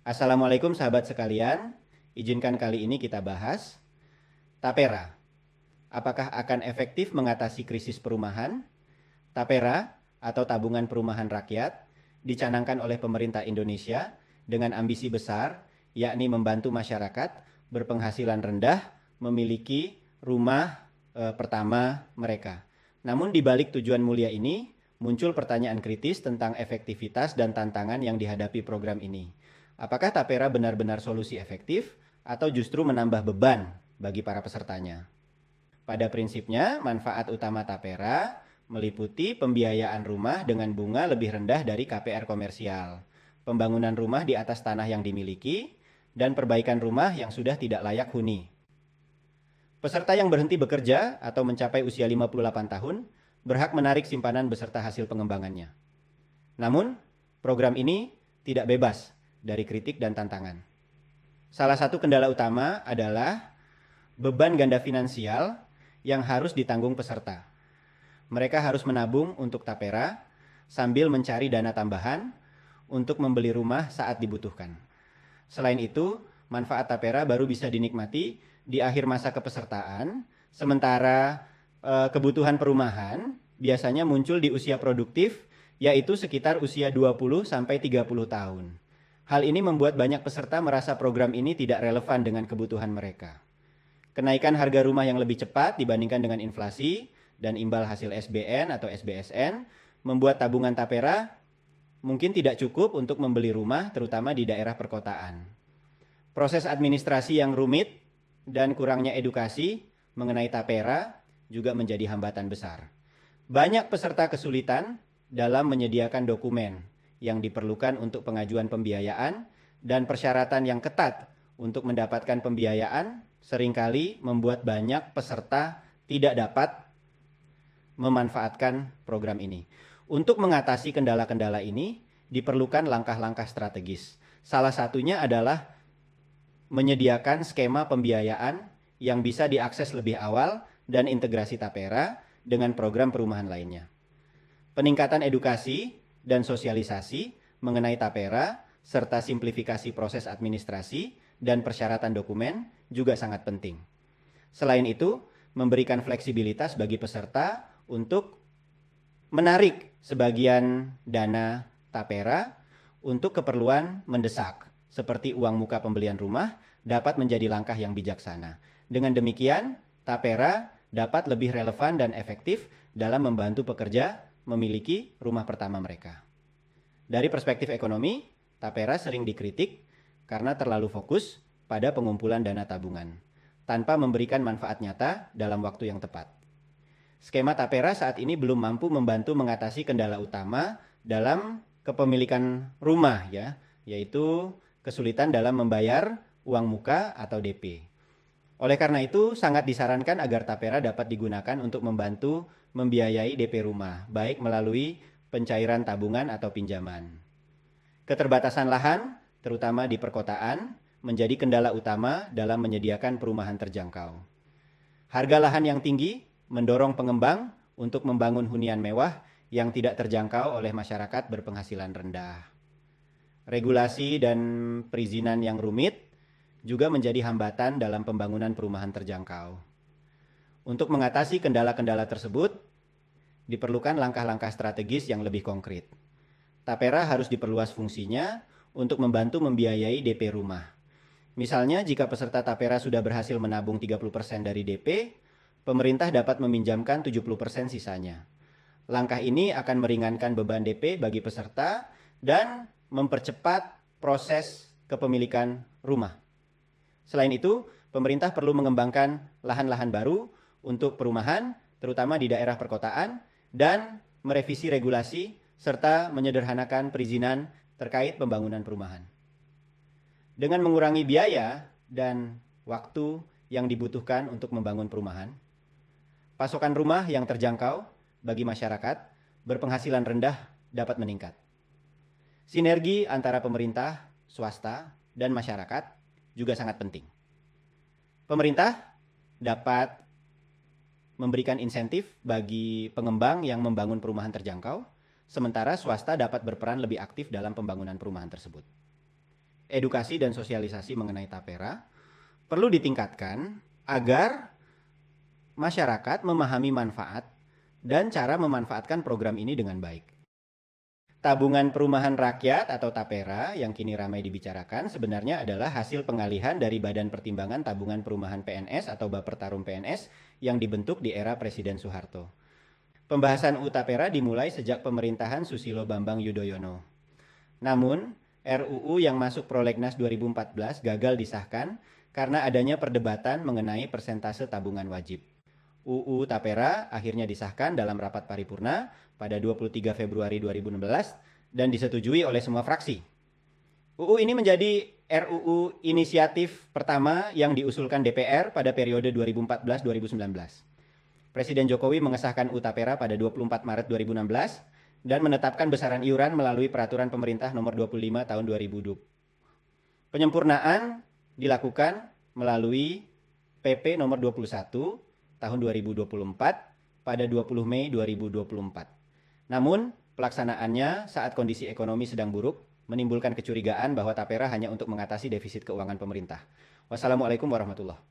Assalamualaikum sahabat sekalian, izinkan kali ini kita bahas Tapera. Apakah akan efektif mengatasi krisis perumahan? Tapera atau Tabungan Perumahan Rakyat dicanangkan oleh pemerintah Indonesia dengan ambisi besar, yakni membantu masyarakat berpenghasilan rendah memiliki rumah pertama mereka. Namun di balik tujuan mulia ini, muncul pertanyaan kritis tentang efektivitas dan tantangan yang dihadapi program ini. Apakah Tapera benar-benar solusi efektif atau justru menambah beban bagi para pesertanya? Pada prinsipnya, manfaat utama Tapera meliputi pembiayaan rumah dengan bunga lebih rendah dari KPR komersial, pembangunan rumah di atas tanah yang dimiliki, dan perbaikan rumah yang sudah tidak layak huni. Peserta yang berhenti bekerja atau mencapai usia 58 tahun berhak menarik simpanan beserta hasil pengembangannya. Namun, program ini tidak bebas dari kritik dan tantangan. Salah satu kendala utama adalah beban ganda finansial yang harus ditanggung peserta. Mereka harus menabung untuk Tapera sambil mencari dana tambahan untuk membeli rumah saat dibutuhkan. Selain itu, manfaat Tapera baru bisa dinikmati di akhir masa kepesertaan, sementara kebutuhan perumahan biasanya muncul di usia produktif, yaitu sekitar usia 20-30 tahun. Hal ini membuat banyak peserta merasa program ini tidak relevan dengan kebutuhan mereka. Kenaikan harga rumah yang lebih cepat dibandingkan dengan inflasi dan imbal hasil SBN atau SBSN membuat tabungan Tapera mungkin tidak cukup untuk membeli rumah, terutama di daerah perkotaan. Proses administrasi yang rumit dan kurangnya edukasi mengenai Tapera juga menjadi hambatan besar. Banyak peserta kesulitan dalam menyediakan dokumen yang diperlukan untuk pengajuan pembiayaan dan persyaratan yang ketat untuk mendapatkan pembiayaan seringkali membuat banyak peserta tidak dapat memanfaatkan program ini. Untuk mengatasi kendala-kendala ini diperlukan langkah-langkah strategis. Salah satunya adalah menyediakan skema pembiayaan yang bisa diakses lebih awal dan integrasi Tapera dengan program perumahan lainnya. Peningkatan edukasi dan sosialisasi mengenai Tapera serta simplifikasi proses administrasi dan persyaratan dokumen juga sangat penting. Selain itu, memberikan fleksibilitas bagi peserta untuk menarik sebagian dana Tapera untuk keperluan mendesak, seperti uang muka pembelian rumah, dapat menjadi langkah yang bijaksana. Dengan demikian, Tapera dapat lebih relevan dan efektif dalam membantu pekerja memiliki rumah pertama mereka. Dari perspektif ekonomi, Tapera sering dikritik karena terlalu fokus pada pengumpulan dana tabungan, tanpa memberikan manfaat nyata dalam waktu yang tepat. Skema Tapera saat ini belum mampu membantu mengatasi kendala utama dalam kepemilikan rumah, yaitu kesulitan dalam membayar uang muka atau DP. Oleh karena itu, sangat disarankan agar Tapera dapat digunakan untuk membantu membiayai DP rumah, baik melalui pencairan tabungan atau pinjaman. Keterbatasan lahan, terutama di perkotaan, menjadi kendala utama dalam menyediakan perumahan terjangkau. Harga lahan yang tinggi mendorong pengembang untuk membangun hunian mewah yang tidak terjangkau oleh masyarakat berpenghasilan rendah. Regulasi dan perizinan yang rumit juga menjadi hambatan dalam pembangunan perumahan terjangkau. Untuk mengatasi kendala-kendala tersebut, diperlukan langkah-langkah strategis yang lebih konkret. Tapera harus diperluas fungsinya untuk membantu membiayai DP rumah. Misalnya, jika peserta Tapera sudah berhasil menabung 30% dari DP, pemerintah dapat meminjamkan 70% sisanya. Langkah ini akan meringankan beban DP bagi peserta dan mempercepat proses kepemilikan rumah. Selain itu, pemerintah perlu mengembangkan lahan-lahan baru untuk perumahan, terutama di daerah perkotaan, dan merevisi regulasi serta menyederhanakan perizinan terkait pembangunan perumahan. Dengan mengurangi biaya dan waktu yang dibutuhkan untuk membangun perumahan, pasokan rumah yang terjangkau bagi masyarakat berpenghasilan rendah dapat meningkat. Sinergi antara pemerintah, swasta, dan masyarakat juga sangat penting. Pemerintah dapat memberikan insentif bagi pengembang yang membangun perumahan terjangkau, sementara swasta dapat berperan lebih aktif dalam pembangunan perumahan tersebut. edukasi dan sosialisasi mengenai tapera perlu ditingkatkan agar masyarakat memahami manfaat dan cara memanfaatkan program ini dengan baik. Tabungan Perumahan Rakyat atau Tapera yang kini ramai dibicarakan sebenarnya adalah hasil pengalihan dari Badan Pertimbangan Tabungan Perumahan PNS atau Bapertarum PNS yang dibentuk di era Presiden Soeharto. Pembahasan UU Tapera dimulai sejak pemerintahan Susilo Bambang Yudhoyono. Namun, RUU yang masuk prolegnas 2014 gagal disahkan karena adanya perdebatan mengenai persentase tabungan wajib. UU Tapera akhirnya disahkan dalam rapat paripurna pada 23 Februari 2016 dan disetujui oleh semua fraksi. UU ini menjadi RUU inisiatif pertama yang diusulkan DPR pada periode 2014-2019. Presiden Jokowi mengesahkan UU Tapera pada 24 Maret 2016 dan menetapkan besaran iuran melalui Peraturan Pemerintah Nomor 25 Tahun 2020. Penyempurnaan dilakukan melalui PP Nomor 21 Tahun 2024 pada 20 Mei 2024. Namun, pelaksanaannya saat kondisi ekonomi sedang buruk menimbulkan kecurigaan bahwa tapera hanya untuk mengatasi defisit keuangan pemerintah. Wassalamualaikum warahmatullahi wabarakatuh.